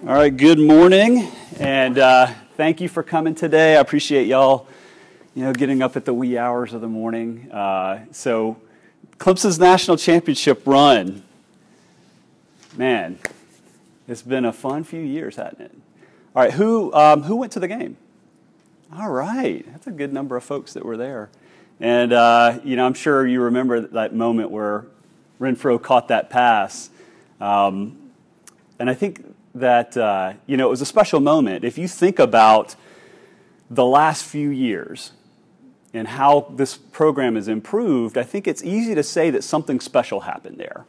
All right, good morning, and thank you for coming today. I appreciate y'all, getting up at the wee hours of the morning. So, Clemson's national championship run, man, it's been a fun few years, hasn't it? All right, who went to the game? All right, that's a good number of folks that were there, and I'm sure you remember that moment where Renfro caught that pass, and I think that, it was a special moment. If you think about the last few years and how this program has improved, I think it's easy to say that something special happened there.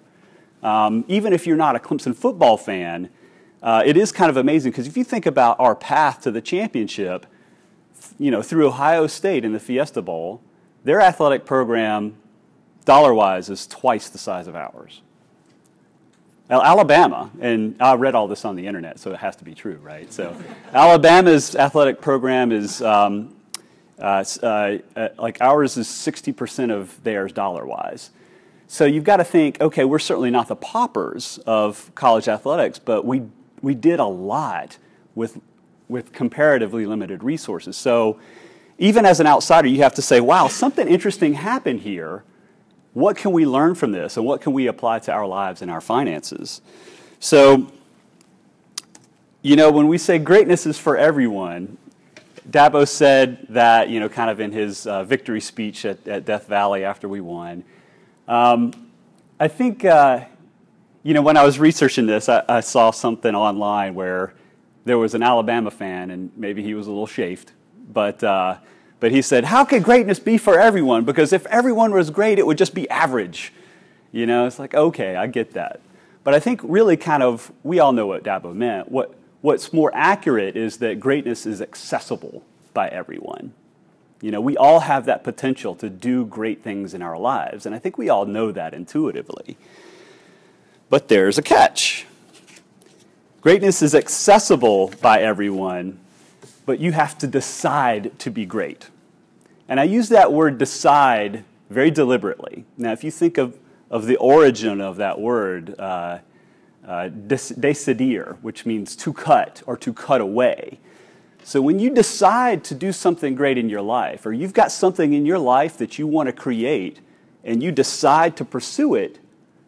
Even if you're not a Clemson football fan, it is kind of amazing because if you think about our path to the championship, through Ohio State in the Fiesta Bowl, their athletic program, dollar-wise, is twice the size of ours. Alabama, and I read all this on the internet, so it has to be true, right? So Alabama's athletic program is, like ours is 60% of theirs dollar-wise. So you've got to think, okay, we're certainly not the paupers of college athletics, but we did a lot with comparatively limited resources. So even as an outsider, you have to say, wow, something interesting happened here. What can we learn from this, and what can we apply to our lives and our finances? So, when we say greatness is for everyone, Dabo said that, kind of in his victory speech at Death Valley after we won. I think, when I was researching this, I saw something online where there was an Alabama fan, and maybe he was a little chafed, but he said, how could greatness be for everyone? Because if everyone was great, it would just be average. It's like, okay, I get that. But I think really we all know what Dabo meant. What's more accurate is that greatness is accessible by everyone. We all have that potential to do great things in our lives, and I think we all know that intuitively. But there's a catch. Greatness is accessible by everyone, but you have to decide to be great. And I use that word decide very deliberately. Now, if you think of the origin of that word, decidir, which means to cut or to cut away. So when you decide to do something great in your life, or you've got something in your life that you want to create, and you decide to pursue it,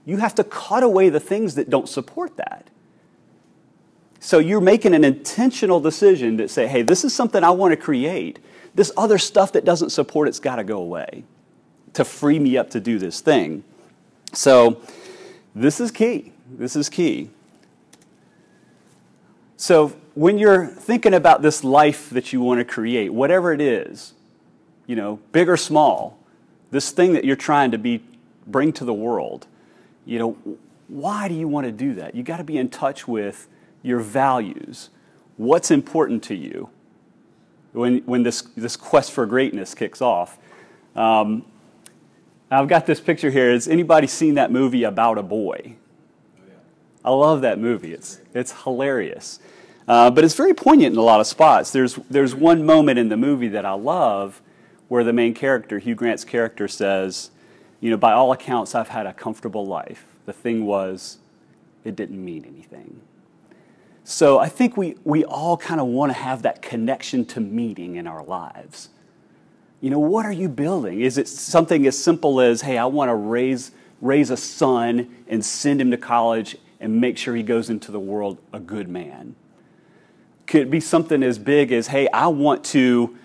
you have to cut away the things that don't support that. So you're making an intentional decision to say, hey, this is something I want to create. This other stuff that doesn't support it's got to go away to free me up to do this thing. So this is key. This is key. So when you're thinking about this life that you want to create, whatever it is, big or small, this thing that you're trying to bring to the world, why do you want to do that? You got to be in touch with your values, what's important to you when this quest for greatness kicks off. I've got this picture here. Has anybody seen that movie About a Boy? Oh, yeah. I love that movie. It's hilarious. But it's very poignant in a lot of spots. There's one moment in the movie that I love where the main character, Hugh Grant's character, says, by all accounts, I've had a comfortable life. The thing was, it didn't mean anything. So I think we all kind of want to have that connection to meaning in our lives. What are you building? Is it something as simple as, hey, I want to raise a son and send him to college and make sure he goes into the world a good man? Could it be something as big as, hey, I want to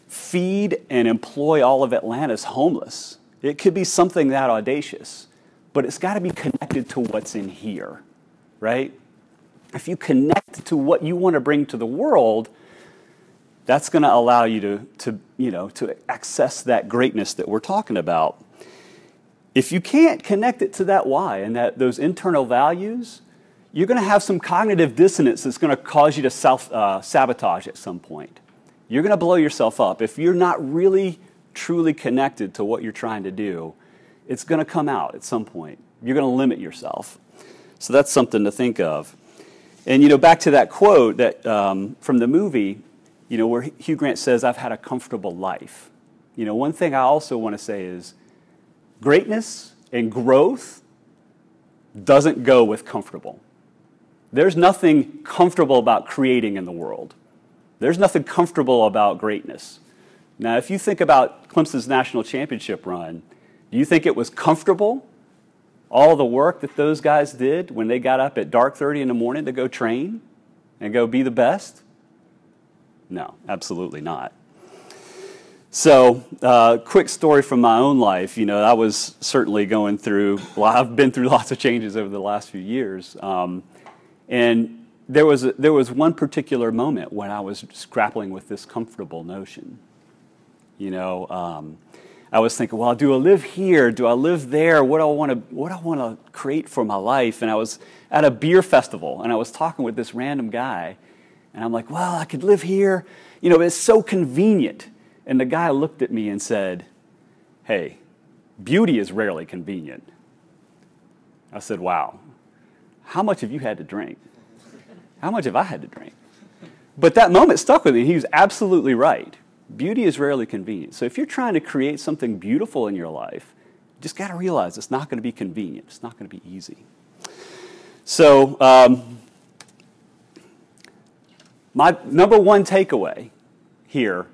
feed and employ all of Atlanta's homeless? It could be something that audacious, but it's got to be connected to what's in here, right? If you connect to what you want to bring to the world, that's going to allow you to access that greatness that we're talking about. If you can't connect it to that why and those internal values, you're going to have some cognitive dissonance that's going to cause you to self-sabotage at some point. You're going to blow yourself up. If you're not really, truly connected to what you're trying to do, it's going to come out at some point. You're going to limit yourself. So that's something to think of. And, back to that quote that from the movie, where Hugh Grant says, I've had a comfortable life. One thing I also want to say is greatness and growth doesn't go with comfortable. There's nothing comfortable about creating in the world. There's nothing comfortable about greatness. Now, if you think about Clemson's national championship run, do you think it was comfortable, all the work that those guys did when they got up at dark 30 in the morning to go train and go be the best? No, absolutely not. So, quick story from my own life. You know, I was certainly going through, well, I've been through lots of changes over the last few years. And there was one particular moment when I was just grappling with this comfortable notion. You know, I was thinking, well, do I live here? Do I live there? What do I want to create for my life? And I was at a beer festival, and I was talking with this random guy, and I'm like, well, I could live here. You know, it's so convenient. And the guy looked at me and said, hey, beauty is rarely convenient. I said, wow, how much have you had to drink? How much have I had to drink? But that moment stuck with me. He was absolutely right. Beauty is rarely convenient. So if you're trying to create something beautiful in your life, you just got to realize it's not going to be convenient. It's not going to be easy. So my number one takeaway here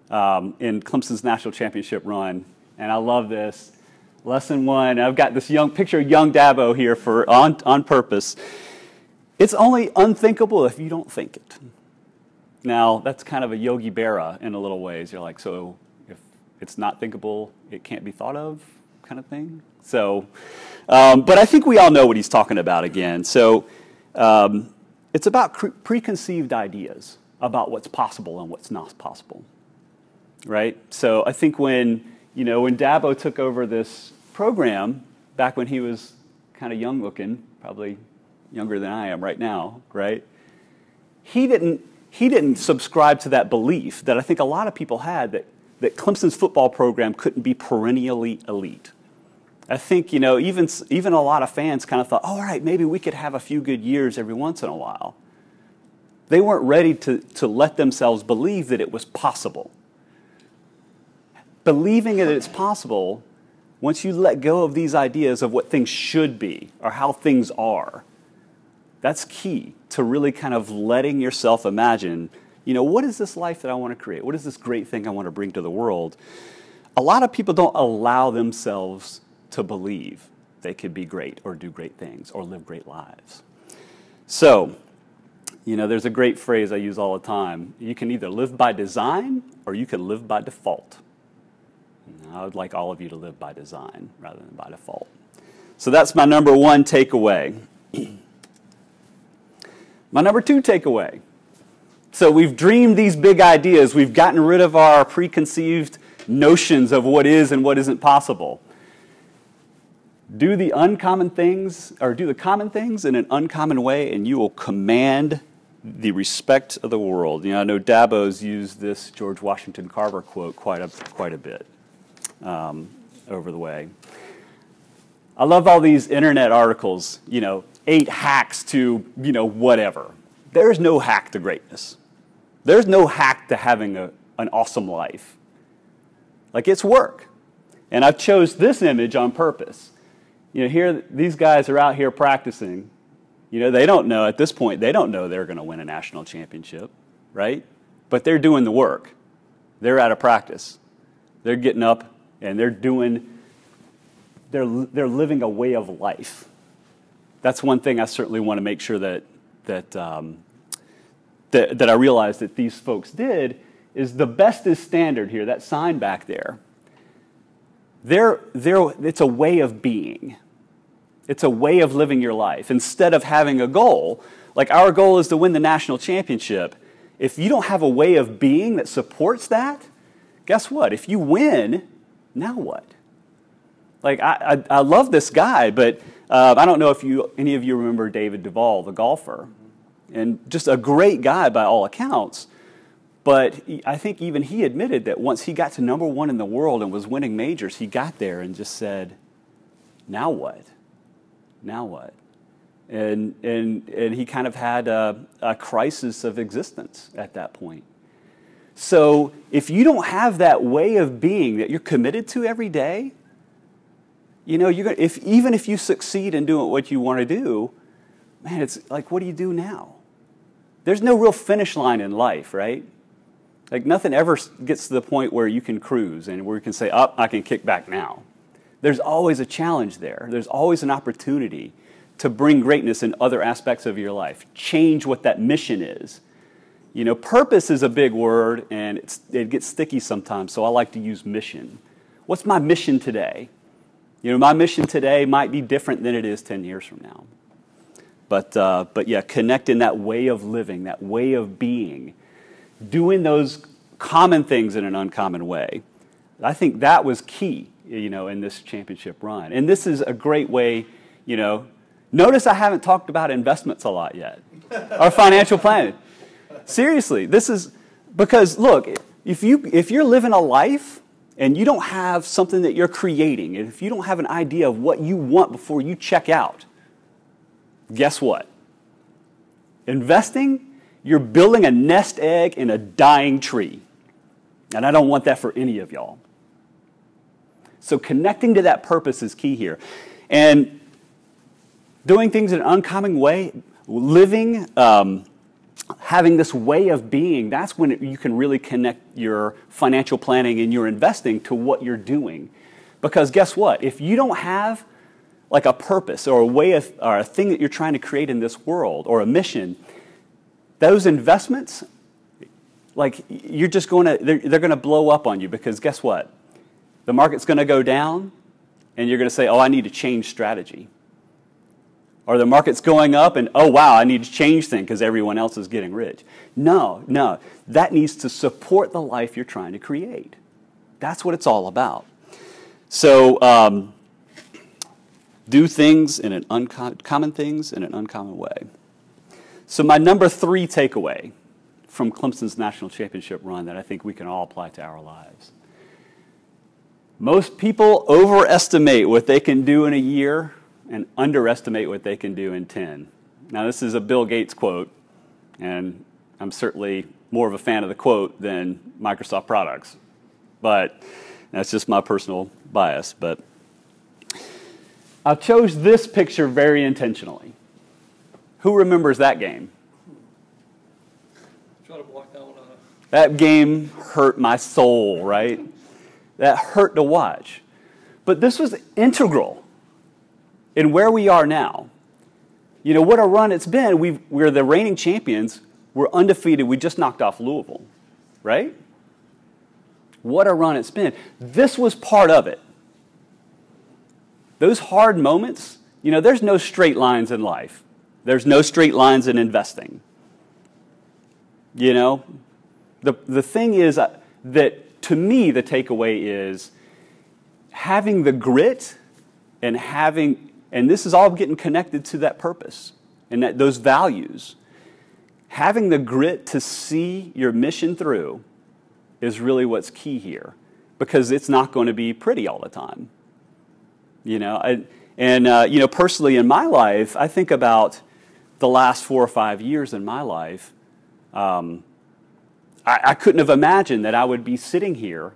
in Clemson's national championship run, and I love this, lesson one. I've got this picture of young Dabo here on purpose. It's only unthinkable if you don't think it. Now, that's kind of a Yogi Berra in a little ways. You're like, so if it's not thinkable, it can't be thought of kind of thing. So, but I think we all know what he's talking about again. So it's about preconceived ideas about what's possible and what's not possible, right? So I think when Dabo took over this program, back when he was kind of young looking, probably younger than I am right now, right? He didn't subscribe to that belief that I think a lot of people had that Clemson's football program couldn't be perennially elite. I think, even a lot of fans kind of thought, all right, maybe we could have a few good years every once in a while. They weren't ready to let themselves believe that it was possible. Believing that it's possible, once you let go of these ideas of what things should be or how things are, that's key to really kind of letting yourself imagine, what is this life that I want to create? What is this great thing I want to bring to the world? A lot of people don't allow themselves to believe they could be great or do great things or live great lives. So, there's a great phrase I use all the time. You can either live by design or you can live by default. And I would like all of you to live by design rather than by default. So that's my number one takeaway. My number two takeaway. So we've dreamed these big ideas. We've gotten rid of our preconceived notions of what is and what isn't possible. Do the uncommon things, or do the common things in an uncommon way, and you will command the respect of the world. I know Dabo's used this George Washington Carver quote quite a bit over the way. I love all these internet articles, 8 hacks to, whatever. There's no hack to greatness. There's no hack to having an awesome life. Like, it's work. And I've chose this image on purpose. Here, these guys are out here practicing. They don't know, at this point, they don't know they're going to win a national championship, right? But they're doing the work. They're out of practice. They're getting up and they're living a way of life. That's one thing I certainly want to make sure that I realize that these folks did is the best is standard here, that sign back there. It's a way of being. It's a way of living your life. Instead of having a goal, like our goal is to win the national championship, if you don't have a way of being that supports that, guess what? If you win, now what? Like, I love this guy, but I don't know if any of you remember David Duval, the golfer, and just a great guy by all accounts. But I think even he admitted that once he got to number one in the world and was winning majors, he got there and just said, now what? Now what? And he kind of had a crisis of existence at that point. So if you don't have that way of being that you're committed to every day, even if you succeed in doing what you want to do, man, it's like, what do you do now? There's no real finish line in life, right? Like nothing ever gets to the point where you can cruise and where you can say, oh, I can kick back now. There's always a challenge there. There's always an opportunity to bring greatness in other aspects of your life. Change what that mission is. You know, purpose is a big word and it gets sticky sometimes, so I like to use mission. What's my mission today? You know, my mission today might be different than it is 10 years from now. But yeah, connecting that way of living, that way of being, doing those common things in an uncommon way. I think that was key, you know, in this championship run. And this is a great way, you know. Notice I haven't talked about investments a lot yet, or financial planning. Seriously, this is because, look, if you're living a life and you don't have something that you're creating, and if you don't have an idea of what you want before you check out, guess what? Investing, you're building a nest egg in a dying tree. And I don't want that for any of y'all. So connecting to that purpose is key here. And doing things in an uncommon way, living, having this way of being, that's when you can really connect your financial planning and your investing to what you're doing. Because guess what? If you don't have like a purpose or a way of, or a thing that you're trying to create in this world or a mission, those investments, like you're just going to, they're going to blow up on you because guess what? The market's going to go down and you're going to say, oh, I need to change strategy. Or the market's going up and, oh, wow, I need to change things because everyone else is getting rich. No, no. That needs to support the life you're trying to create. That's what it's all about. So do things in an uncommon things in an uncommon way. So my number 3 takeaway from Clemson's national championship run that I think we can all apply to our lives. Most people overestimate what they can do in a year and underestimate what they can do in 10. Now, this is a Bill Gates quote, and I'm certainly more of a fan of the quote than Microsoft products. But that's just my personal bias. But I chose this picture very intentionally. Who remembers that game? Try to block that one out. That game hurt my soul, right? That hurt to watch. But this was integral in where we are now. You know, what a run it's been. We're the reigning champions. We're undefeated. We just knocked off Louisville, right? What a run it's been. This was part of it. Those hard moments, you know, there's no straight lines in life. There's no straight lines in investing. You know, the thing is that to me the takeaway is having the grit and this is all getting connected to that purpose and those values. Having the grit to see your mission through is really what's key here, because it's not going to be pretty all the time. You know, you know, personally in my life, I think about the last 4 or 5 years in my life. I couldn't have imagined that I would be sitting here.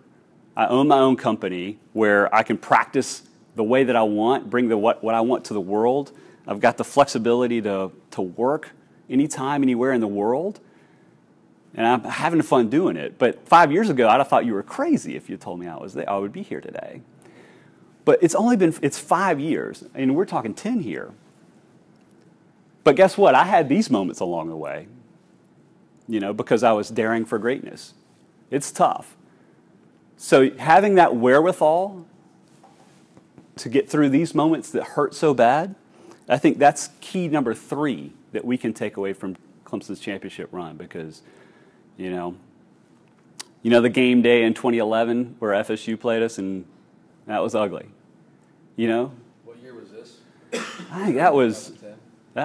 I own my own company where I can practice the way that I want, bring what I want to the world. I've got the flexibility to work anytime, anywhere in the world. And I'm having fun doing it. But 5 years ago, I'd have thought you were crazy if you told me I would be here today. But it's 5 years, and we're talking 10 here. But guess what? I had these moments along the way, you know, because I was daring for greatness. It's tough. So having that wherewithal to get through these moments that hurt so bad, I think that's key number 3 that we can take away from Clemson's championship run, because, you know the game day in 2011 where FSU played us, and that was ugly. You know? What year was this? I think that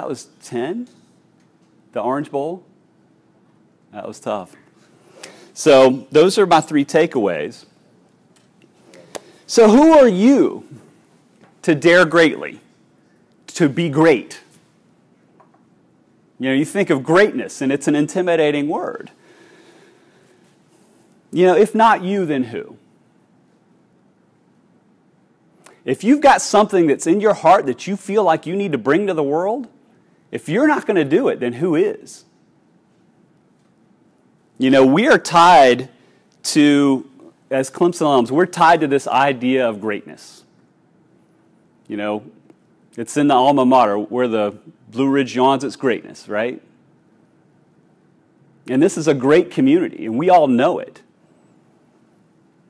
was 10, the Orange Bowl. That was tough. So those are my 3 takeaways. So who are you to dare greatly, to be great? You know, you think of greatness, and it's an intimidating word. You know, if not you, then who? If you've got something that's in your heart that you feel like you need to bring to the world, If you're not going to do it, then who is? You know, we are tied to, as Clemson alums, we're tied to this idea of greatness. You know, it's in the alma mater where the Blue Ridge yawns its greatness, right? And this is a great community, and we all know it.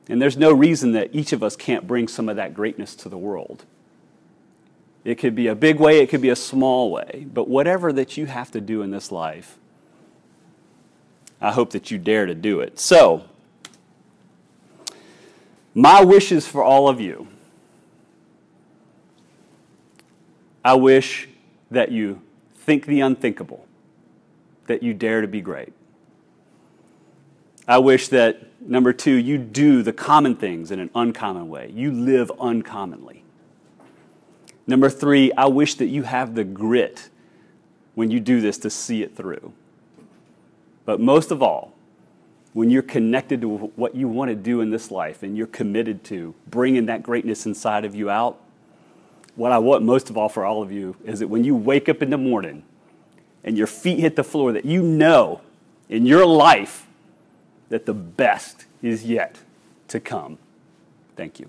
And there's no reason that each of us can't bring some of that greatness to the world. It could be a big way, it could be a small way, but whatever that you have to do in this life, I hope that you dare to do it. So, my wishes for all of you. I wish that you think the unthinkable, that you dare to be great. I wish that, number 2, you do the common things in an uncommon way. You live uncommonly. Number 3, I wish that you have the grit when you do this to see it through. But most of all, when you're connected to what you want to do in this life and you're committed to bringing that greatness inside of you out, what I want most of all for all of you is that when you wake up in the morning and your feet hit the floor, that you know in your life that the best is yet to come. Thank you.